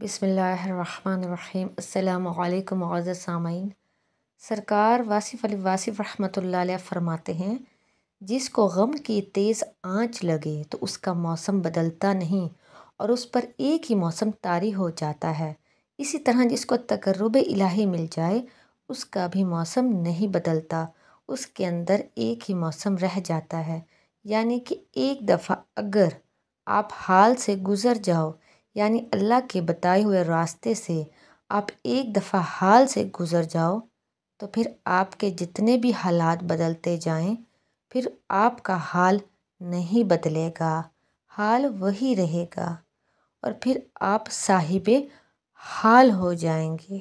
بسم اللہ الرحمن الرحیم۔ السلام علیکم معزز سامعین۔ سرکار واصف علی واصف رحمۃ اللہ علیہ فرماتے ہیں، جس کو غم کی تیز آنچ لگے تو اس کا موسم بدلتا نہیں اور اس پر ایک ہی موسم طاری ہو جاتا ہے۔ اسی طرح جس کو تقرب الہی مل جائے اس کا بھی موسم نہیں بدلتا، اس کے اندر ایک ہی موسم رہ جاتا ہے۔ یعنی کہ ایک دفعہ اگر آپ حال سے گزر جاؤ، یعنی اللہ کے بتائے ہوئے راستے سے آپ ایک دفعہ حال سے گزر جاؤ، تو پھر آپ کے جتنے بھی حالات بدلتے جائیں، پھر آپ کا حال نہیں بدلے گا، حال وہی رہے گا اور پھر آپ صاحب حال ہو جائیں گے۔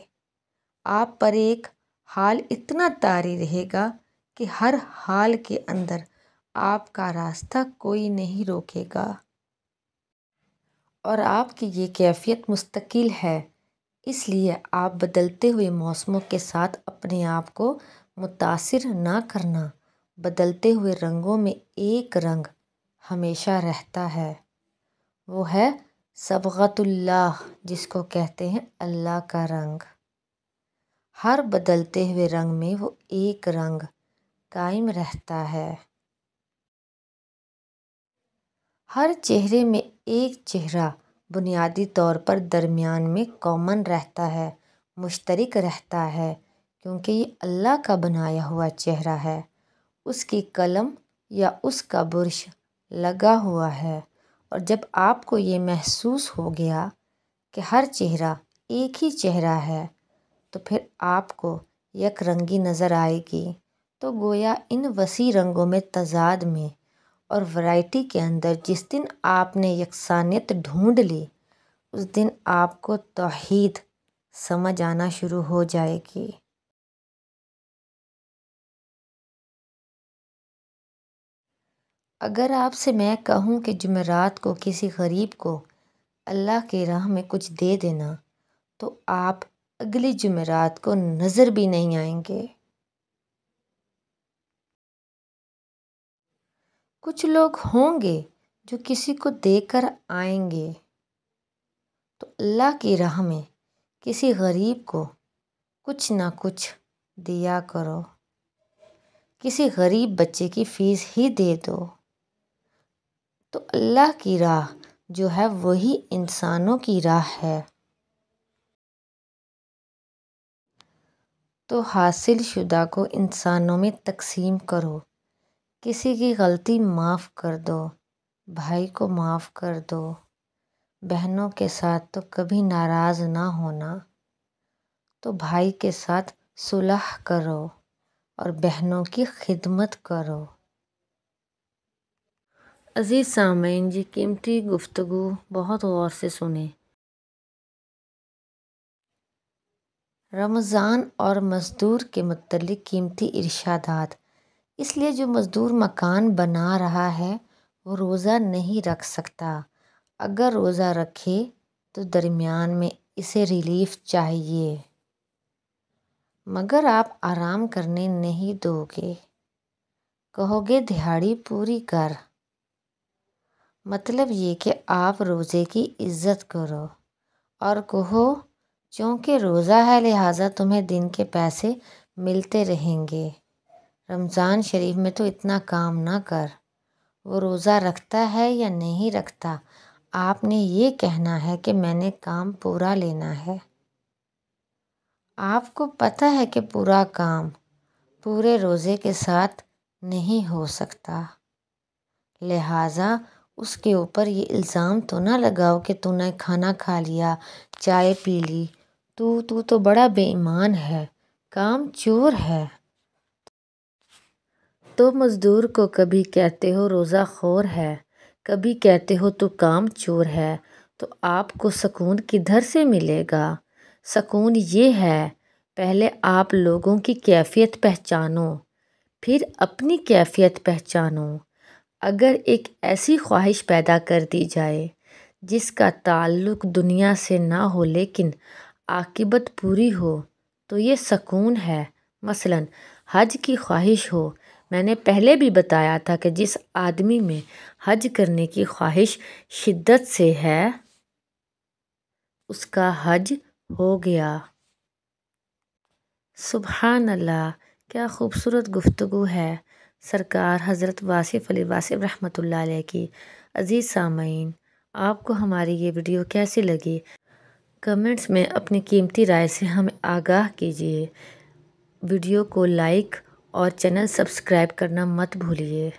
آپ پر ایک حال اتنا طاری رہے گا کہ ہر حال کے اندر آپ کا راستہ کوئی نہیں روکے گا، اور آپ کی یہ کیفیت مستقل ہے۔ اس لیے آپ بدلتے ہوئے موسموں کے ساتھ اپنے آپ کو متاثر نہ کرنا۔ بدلتے ہوئے رنگوں میں ایک رنگ ہمیشہ رہتا ہے، وہ ہے صبغۃ اللہ، جس کو کہتے ہیں اللہ کا رنگ۔ ہر بدلتے ہوئے رنگ میں وہ ایک رنگ قائم رہتا ہے۔ ہر چہرے میں ایک چہرہ بنیادی طور پر درمیان میں کامن رہتا ہے، مشترک رہتا ہے، کیونکہ یہ اللہ کا بنایا ہوا چہرہ ہے، اس کی قلم یا اس کا برش لگا ہوا ہے۔ اور جب آپ کو یہ محسوس ہو گیا کہ ہر چہرہ ایک ہی چہرہ ہے، تو پھر آپ کو یک رنگی نظر آئے گی۔ تو گویا ان وسیع رنگوں میں تضاد میں اور ورائٹی کے اندر جس دن آپ نے یکسانیت ڈھونڈ لی، اس دن آپ کو توحید سمجھ آنا شروع ہو جائے گی۔ اگر آپ سے میں کہوں کہ جمعرات کو کسی غریب کو اللہ کی راہ میں کچھ دے دینا، تو آپ اگلی جمعرات کو نظر بھی نہیں آئیں گے۔ کچھ لوگ ہوں گے جو کسی کو دے کر آئیں گے، تو اللہ کی راہ میں کسی غریب کو کچھ نہ کچھ دیا کرو۔ کسی غریب بچے کی فیس ہی دے دو۔ تو اللہ کی راہ جو ہے وہی انسانوں کی راہ ہے۔ تو حاصل شدہ کو انسانوں میں تقسیم کرو، کسی کی غلطی معاف کر دو، بھائی کو معاف کر دو، بہنوں کے ساتھ تو کبھی ناراض نہ ہونا، تو بھائی کے ساتھ صلح کرو اور بہنوں کی خدمت کرو۔ عزیز سامعین جی، قیمتی گفتگو بہت غور سے سنیں۔ رمضان اور مزدور کے متعلق قیمتی ارشادات۔ اس لیے جو مزدور مکان بنا رہا ہے وہ روزہ نہیں رکھ سکتا۔ اگر روزہ رکھے تو درمیان میں اسے ریلیف چاہیے، مگر آپ آرام کرنے نہیں دو گے، کہو گے دہاڑی پوری کر۔ مطلب یہ کہ آپ روزے کی عزت کرو اور کہو چونکہ روزہ ہے لہٰذا تمہیں دن کے پیسے ملتے رہیں گے۔ رمضان شریف میں تو اتنا کام نہ کر۔ وہ روزہ رکھتا ہے یا نہیں رکھتا، آپ نے یہ کہنا ہے کہ میں نے کام پورا لینا ہے۔ آپ کو پتہ ہے کہ پورا کام پورے روزے کے ساتھ نہیں ہو سکتا، لہٰذا اس کے اوپر یہ الزام تو نہ لگاؤ کہ تو نے کھانا کھا لیا، چائے پی لی، تو بڑا بے ایمان ہے، کام چور ہے۔ تو مزدور کو کبھی کہتے ہو روزہ خور ہے، کبھی کہتے ہو تو کام چور ہے، تو آپ کو سکون کدھر سے ملے گا؟ سکون یہ ہے، پہلے آپ لوگوں کی کیفیت پہچانو، پھر اپنی کیفیت پہچانو۔ اگر ایک ایسی خواہش پیدا کر دی جائے جس کا تعلق دنیا سے نہ ہو لیکن عاقبت پوری ہو، تو یہ سکون ہے۔ مثلاً حج کی خواہش ہو، میں نے پہلے بھی بتایا تھا کہ جس آدمی میں حج کرنے کی خواہش شدت سے ہے، اس کا حج ہو گیا۔ سبحان اللہ، کیا خوبصورت گفتگو ہے سرکار حضرت واصف علی واصف رحمۃ اللہ علیہ کی۔ عزیز سامعین، آپ کو ہماری یہ ویڈیو کیسی لگی؟ کمنٹس میں اپنی قیمتی رائے سے ہمیں آگاہ کیجیے۔ ویڈیو کو لائک اور چینل سبسکرائب کرنا مت بھولیے۔